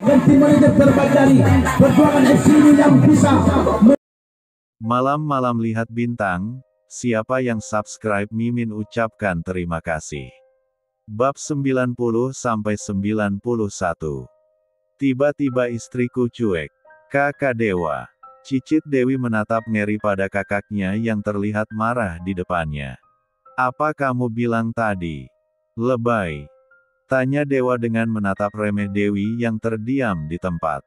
dan tim manajer terbaik dari perjuangan FC ini yang bisa. Malam-malam lihat bintang, siapa yang subscribe Mimin ucapkan terima kasih. Bab 90-91. Tiba-tiba istriku cuek. Kakak Dewa. Cicit Dewi menatap ngeri pada kakaknya yang terlihat marah di depannya. Apa kamu bilang tadi? Lebay. Tanya Dewa dengan menatap remeh Dewi yang terdiam di tempat.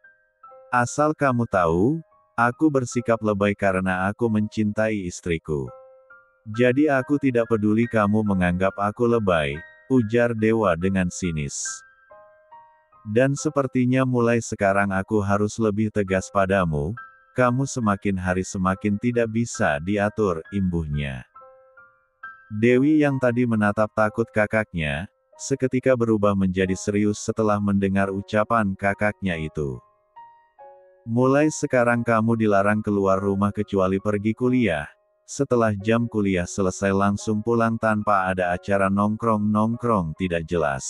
Asal kamu tahu, aku bersikap lebay karena aku mencintai istriku. Jadi aku tidak peduli kamu menganggap aku lebay, ujar Dewa dengan sinis. Dan sepertinya mulai sekarang aku harus lebih tegas padamu, kamu semakin hari semakin tidak bisa diatur, imbuhnya. Dewi yang tadi menatap takut kakaknya, seketika berubah menjadi serius setelah mendengar ucapan kakaknya itu. Mulai sekarang kamu dilarang keluar rumah kecuali pergi kuliah. Setelah jam kuliah selesai langsung pulang tanpa ada acara nongkrong-nongkrong tidak jelas.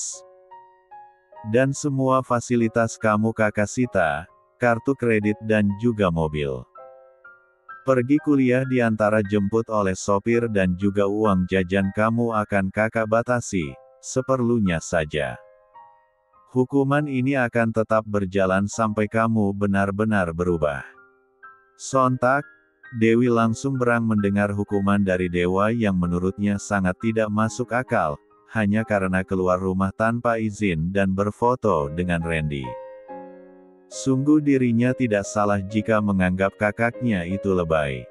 Dan semua fasilitas kamu kakak sita, kartu kredit dan juga mobil. Pergi kuliah diantara jemput oleh sopir dan juga uang jajan kamu akan kakak batasi, seperlunya saja. Hukuman ini akan tetap berjalan sampai kamu benar-benar berubah. Sontak, Dewi langsung berang mendengar hukuman dari Dewa yang menurutnya sangat tidak masuk akal, hanya karena keluar rumah tanpa izin dan berfoto dengan Randy. Sungguh dirinya tidak salah jika menganggap kakaknya itu lebay.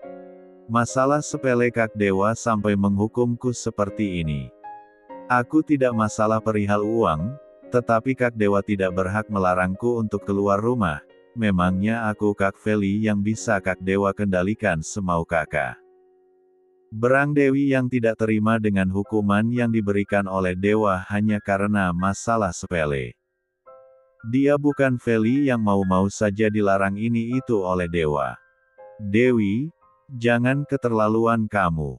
Masalah sepele Kak Dewa sampai menghukumku seperti ini. Aku tidak masalah perihal uang, tetapi Kak Dewa tidak berhak melarangku untuk keluar rumah. Memangnya aku Kak Feli yang bisa Kak Dewa kendalikan semau kakak. Berang Dewi yang tidak terima dengan hukuman yang diberikan oleh Dewa hanya karena masalah sepele. Dia bukan Feli yang mau-mau saja dilarang ini itu oleh Dewa. Dewi, jangan keterlaluan kamu.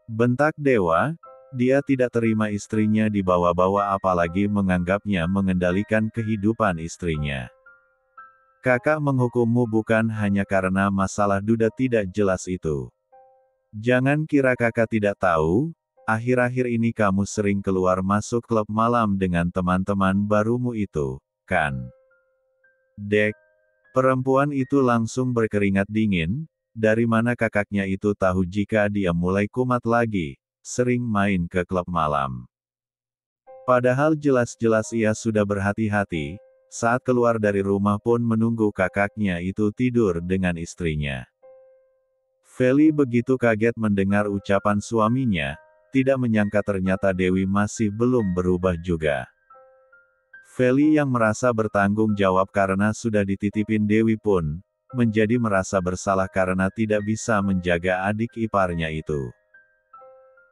Bentak Dewa. Dia tidak terima istrinya dibawa-bawa apalagi menganggapnya mengendalikan kehidupan istrinya. Kakak menghukummu bukan hanya karena masalah duda tidak jelas itu. Jangan kira kakak tidak tahu, akhir-akhir ini kamu sering keluar masuk klub malam dengan teman-teman barumu itu, kan? Dek, perempuan itu langsung berkeringat dingin, dari mana kakaknya itu tahu jika dia mulai kumat lagi, sering main ke klub malam. Padahal jelas-jelas ia sudah berhati-hati, saat keluar dari rumah pun menunggu kakaknya itu tidur dengan istrinya. Feli begitu kaget mendengar ucapan suaminya, tidak menyangka ternyata Dewi masih belum berubah juga. Feli yang merasa bertanggung jawab karena sudah dititipin Dewi pun, menjadi merasa bersalah karena tidak bisa menjaga adik iparnya itu.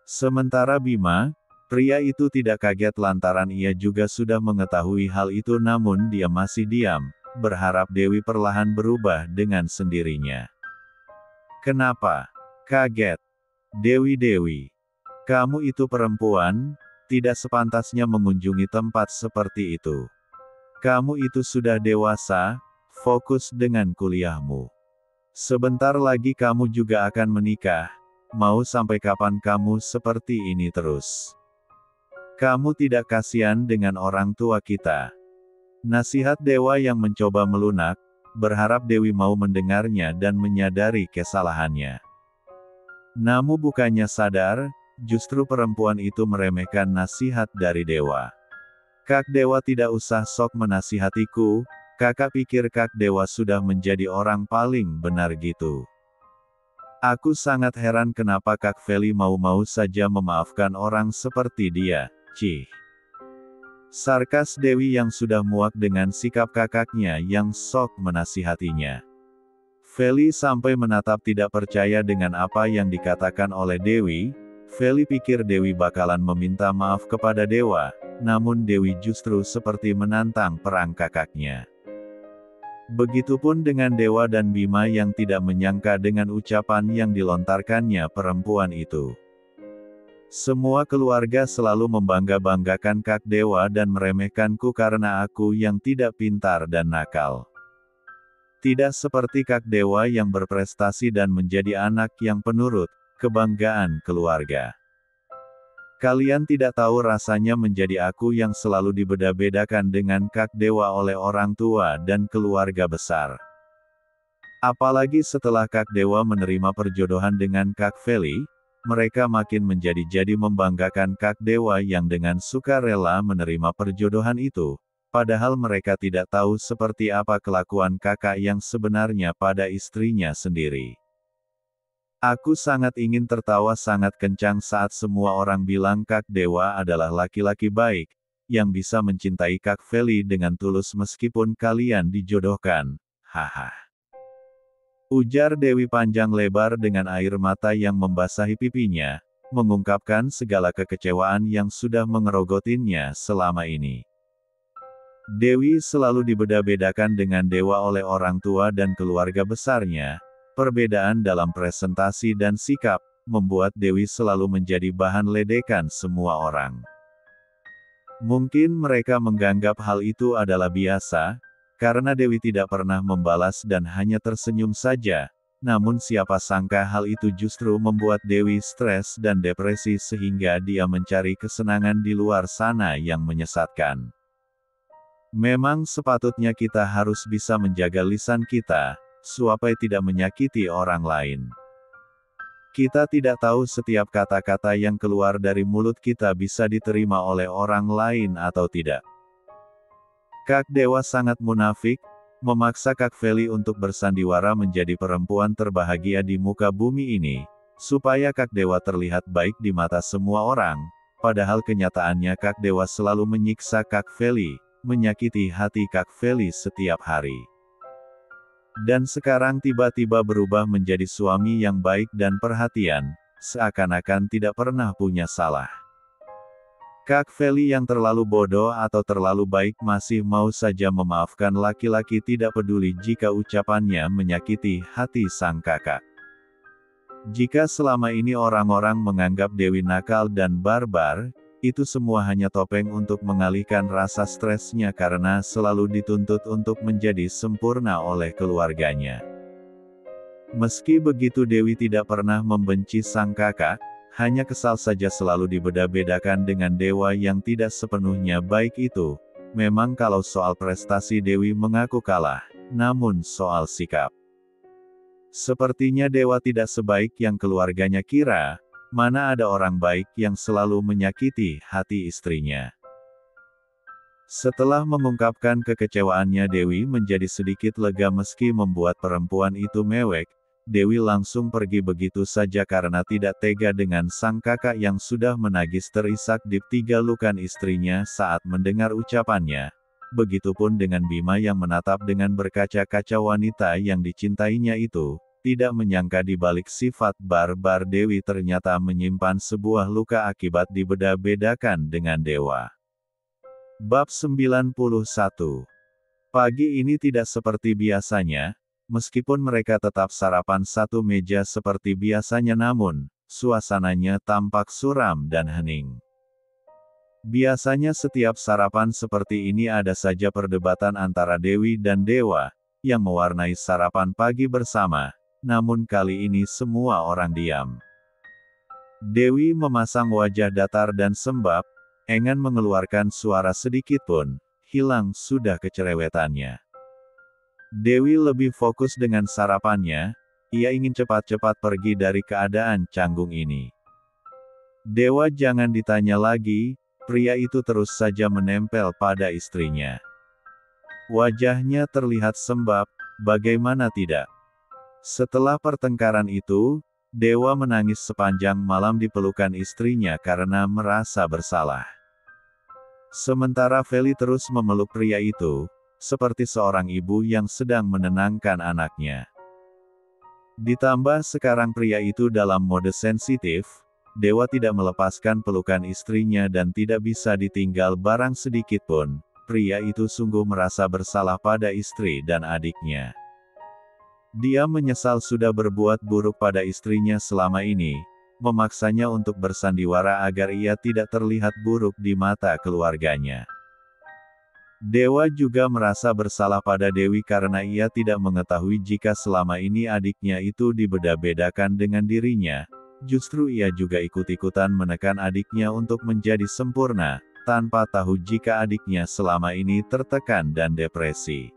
Sementara Bima, pria itu tidak kaget lantaran ia juga sudah mengetahui hal itu namun dia masih diam, berharap Dewi perlahan berubah dengan sendirinya. Kenapa? Kaget. Dewi, kamu itu perempuan, tidak sepantasnya mengunjungi tempat seperti itu. Kamu itu sudah dewasa, fokus dengan kuliahmu. Sebentar lagi kamu juga akan menikah. Mau sampai kapan kamu seperti ini terus? Kamu tidak kasihan dengan orang tua kita. Nasihat Dewa yang mencoba melunak, berharap Dewi mau mendengarnya dan menyadari kesalahannya. Namun bukannya sadar, justru perempuan itu meremehkan nasihat dari Dewa. Kak Dewa tidak usah sok menasihatiku, kakak pikir Kak Dewa sudah menjadi orang paling benar gitu. Aku sangat heran kenapa Kak Feli mau-mau saja memaafkan orang seperti dia, cih. Sarkas Dewi yang sudah muak dengan sikap kakaknya yang sok menasihatinya. Feli sampai menatap tidak percaya dengan apa yang dikatakan oleh Dewi. Feli pikir Dewi bakalan meminta maaf kepada Dewa, namun Dewi justru seperti menantang perang kakaknya. Begitupun dengan Dewa dan Bima yang tidak menyangka dengan ucapan yang dilontarkannya perempuan itu. Semua keluarga selalu membangga-banggakan Kak Dewa dan meremehkanku karena aku yang tidak pintar dan nakal. Tidak seperti Kak Dewa yang berprestasi dan menjadi anak yang penurut, kebanggaan keluarga. Kalian tidak tahu rasanya menjadi aku yang selalu dibeda-bedakan dengan Kak Dewa oleh orang tua dan keluarga besar. Apalagi setelah Kak Dewa menerima perjodohan dengan Kak Feli, mereka makin menjadi membanggakan Kak Dewa yang dengan sukarela menerima perjodohan itu, padahal mereka tidak tahu seperti apa kelakuan kakak yang sebenarnya pada istrinya sendiri. Aku sangat ingin tertawa sangat kencang saat semua orang bilang Kak Dewa adalah laki-laki baik, yang bisa mencintai Kak Feli dengan tulus meskipun kalian dijodohkan, haha. Ujar Dewi panjang lebar dengan air mata yang membasahi pipinya, mengungkapkan segala kekecewaan yang sudah mengerogotinya selama ini. Dewi selalu dibeda-bedakan dengan Dewa oleh orang tua dan keluarga besarnya, perbedaan dalam presentasi dan sikap, membuat Dewi selalu menjadi bahan ledekan semua orang. Mungkin mereka menganggap hal itu adalah biasa, karena Dewi tidak pernah membalas dan hanya tersenyum saja, namun siapa sangka hal itu justru membuat Dewi stres dan depresi sehingga dia mencari kesenangan di luar sana yang menyesatkan. Memang sepatutnya kita harus bisa menjaga lisan kita, supaya tidak menyakiti orang lain. Kita tidak tahu setiap kata-kata yang keluar dari mulut kita bisa diterima oleh orang lain atau tidak. Kak Dewa sangat munafik, memaksa Kak Feli untuk bersandiwara menjadi perempuan terbahagia di muka bumi ini, supaya Kak Dewa terlihat baik di mata semua orang, padahal kenyataannya Kak Dewa selalu menyiksa Kak Feli, menyakiti hati Kak Feli setiap hari. Dan sekarang tiba-tiba berubah menjadi suami yang baik dan perhatian, seakan-akan tidak pernah punya salah. Kak Feli yang terlalu bodoh atau terlalu baik masih mau saja memaafkan laki-laki tidak peduli jika ucapannya menyakiti hati sang kakak. Jika selama ini orang-orang menganggap Dewi nakal dan barbar, itu semua hanya topeng untuk mengalihkan rasa stresnya karena selalu dituntut untuk menjadi sempurna oleh keluarganya. Meski begitu Dewi tidak pernah membenci sang kakak, hanya kesal saja selalu dibeda-bedakan dengan Dewa yang tidak sepenuhnya baik itu. Memang kalau soal prestasi Dewi mengaku kalah, namun soal sikap, sepertinya Dewa tidak sebaik yang keluarganya kira. Mana ada orang baik yang selalu menyakiti hati istrinya. Setelah mengungkapkan kekecewaannya Dewi menjadi sedikit lega meski membuat perempuan itu mewek. Dewi langsung pergi begitu saja karena tidak tega dengan sang kakak yang sudah menagis terisak di 3 lukan istrinya saat mendengar ucapannya. Begitupun dengan Bima yang menatap dengan berkaca-kaca wanita yang dicintainya itu, tidak menyangka di balik sifat barbar Dewi ternyata menyimpan sebuah luka akibat dibeda-bedakan dengan Dewa. Bab 91. Pagi ini tidak seperti biasanya. Meskipun mereka tetap sarapan satu meja seperti biasanya namun, suasananya tampak suram dan hening. Biasanya setiap sarapan seperti ini ada saja perdebatan antara Dewi dan Dewa, yang mewarnai sarapan pagi bersama, namun kali ini semua orang diam. Dewi memasang wajah datar dan sembab, enggan mengeluarkan suara sedikit pun, hilang sudah kecerewetannya. Dewi lebih fokus dengan sarapannya, ia ingin cepat-cepat pergi dari keadaan canggung ini. Dewa jangan ditanya lagi, pria itu terus saja menempel pada istrinya. Wajahnya terlihat sembab, bagaimana tidak? Setelah pertengkaran itu, Dewa menangis sepanjang malam di pelukan istrinya karena merasa bersalah. Sementara Feli terus memeluk pria itu, seperti seorang ibu yang sedang menenangkan anaknya. Ditambah sekarang pria itu dalam mode sensitif, Dewa tidak melepaskan pelukan istrinya dan tidak bisa ditinggal barang sedikit pun. Pria itu sungguh merasa bersalah pada istri dan adiknya. Dia menyesal sudah berbuat buruk pada istrinya selama ini. memaksanya untuk bersandiwara agar ia tidak terlihat buruk di mata keluarganya. Dewa juga merasa bersalah pada Dewi karena ia tidak mengetahui jika selama ini adiknya itu dibeda-bedakan dengan dirinya. Justru ia juga ikut-ikutan menekan adiknya untuk menjadi sempurna, tanpa tahu jika adiknya selama ini tertekan dan depresi.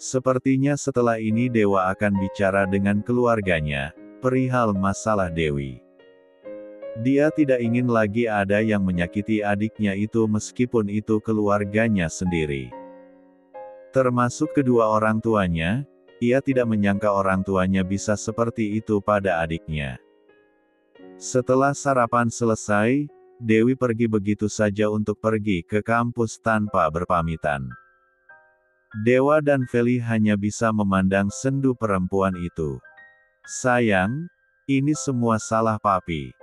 Sepertinya setelah ini Dewa akan bicara dengan keluarganya, perihal masalah Dewi. Dia tidak ingin lagi ada yang menyakiti adiknya itu meskipun itu keluarganya sendiri. Termasuk kedua orang tuanya, ia tidak menyangka orang tuanya bisa seperti itu pada adiknya. Setelah sarapan selesai, Dewi pergi begitu saja untuk pergi ke kampus tanpa berpamitan. Dewa dan Feli hanya bisa memandang sendu perempuan itu. Sayang, ini semua salah Papi.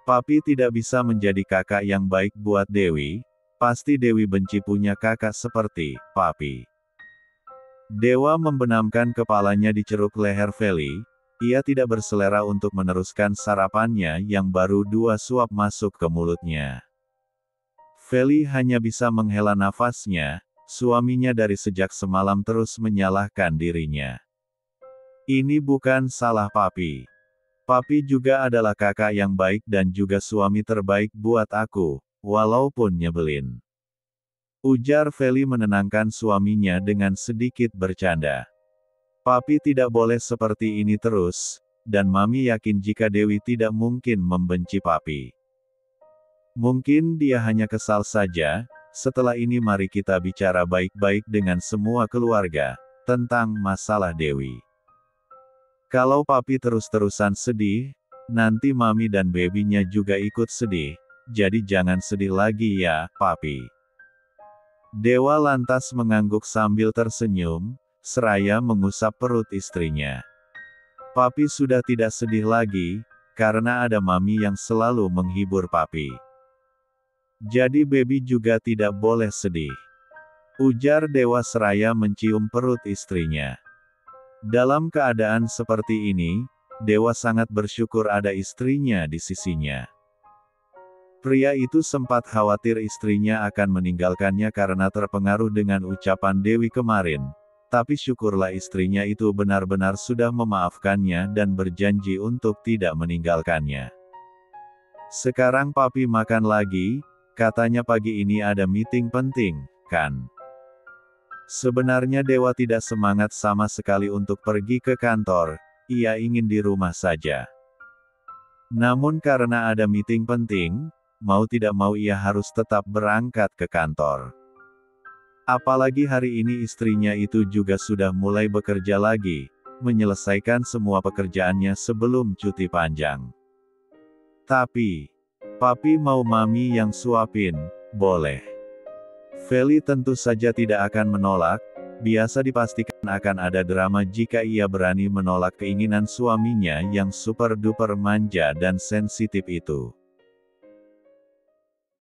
Papi tidak bisa menjadi kakak yang baik buat Dewi, pasti Dewi benci punya kakak seperti Papi. Dewa membenamkan kepalanya di ceruk leher Feli, ia tidak berselera untuk meneruskan sarapannya yang baru 2 suap masuk ke mulutnya. Feli hanya bisa menghela nafasnya, suaminya dari sejak semalam terus menyalahkan dirinya. Ini bukan salah Papi. Papi juga adalah kakak yang baik dan juga suami terbaik buat aku, walaupun nyebelin. Ujar Feli menenangkan suaminya dengan sedikit bercanda. Papi tidak boleh seperti ini terus, dan Mami yakin jika Dewi tidak mungkin membenci Papi. Mungkin dia hanya kesal saja. Setelah ini mari kita bicara baik-baik dengan semua keluarga, tentang masalah Dewi. Kalau Papi terus-terusan sedih, nanti Mami dan bebinya juga ikut sedih, jadi jangan sedih lagi ya, Papi. Dewa lantas mengangguk sambil tersenyum, seraya mengusap perut istrinya. Papi sudah tidak sedih lagi, karena ada Mami yang selalu menghibur Papi. Jadi bebi juga tidak boleh sedih. Ujar Dewa seraya mencium perut istrinya. Dalam keadaan seperti ini, Dewa sangat bersyukur ada istrinya di sisinya. Pria itu sempat khawatir istrinya akan meninggalkannya karena terpengaruh dengan ucapan Dewi kemarin, tapi syukurlah istrinya itu benar-benar sudah memaafkannya dan berjanji untuk tidak meninggalkannya. Sekarang Papi makan lagi, katanya pagi ini ada meeting penting, kan? Sebenarnya Dewa tidak semangat sama sekali untuk pergi ke kantor, ia ingin di rumah saja. Namun karena ada meeting penting, mau tidak mau ia harus tetap berangkat ke kantor. Apalagi hari ini istrinya itu juga sudah mulai bekerja lagi, menyelesaikan semua pekerjaannya sebelum cuti panjang. Tapi, Papi mau Mami yang suapin, boleh. Feli tentu saja tidak akan menolak, biasa dipastikan akan ada drama jika ia berani menolak keinginan suaminya yang super duper manja dan sensitif itu.